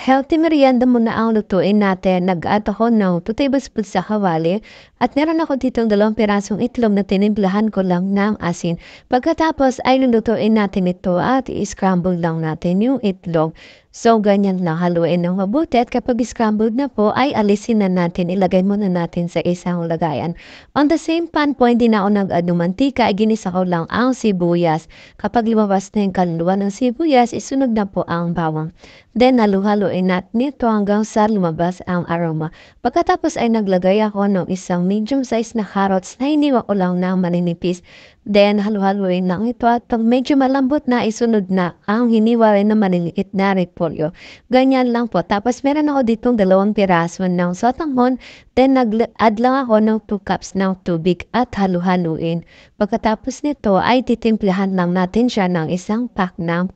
healthy merienda muna ang lutuin natin. Nag-add ako ng 2 tablespoons sa kawali at meron ako ditong 2 pirasong itlog na tinimplahan ko lang ng asin. Pagkatapos ay lulutuin natin ito at i-scramble lang natin yung itlog. So, ganyan lang haluin ng mabuti at kapag scrambled na po ay alisin na natin. Ilagay muna natin sa isang lagayan. On the same pan po, hindi na ako nag-add ng mantika, ay ginisa ko lang ang sibuyas. Kapag lumabas na yung kaluluwa ng sibuyas, isunod na po ang bawang. Then, halu-haluin natin ito hanggang sa lumabas ang aroma. Pagkatapos ay naglagay ako ng isang medium size na carrots na hiniwa ko lang na maninipis. Then, halu-haluin lang ito at pag medyo malambot na, isunod na ang hiniwa rin na maliliit na repolyo. Ganyan lang po. Tapos, meron ako ditong 2 piraso ng sotanghon. Then, nag-add lang ako ng 2 cups ng tubig at halu-haluin. Pagkatapos nito, ay titimplahan lang natin siya ng isang pack ng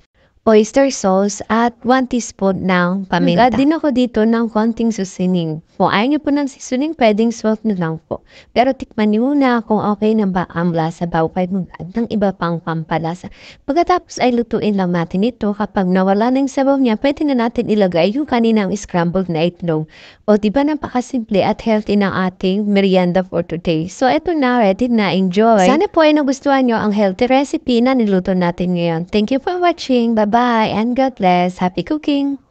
oyster sauce at 1 teaspoon ng paminta. Nag-add din ako dito ng konting seasoning. Kung ayaw niyo po ng seasoning, pwedeng salt na lang po. Pero tikman niyo muna kung okay na ba ang lasa bago kayo mag-add ng iba pang pampalasa. Pagkatapos ay lutuin lang natin ito. Kapag nawala na yung sabaw niya, pwede na natin ilagay yung kaninang scrambled na itlog. O diba napakasimple at healthy ng ating merienda for today. So eto na, ready na, enjoy! Sana po ay nagustuhan niyo ang healthy recipe na niluto natin ngayon. Thank you for watching. Bye-bye and God bless. Happy cooking!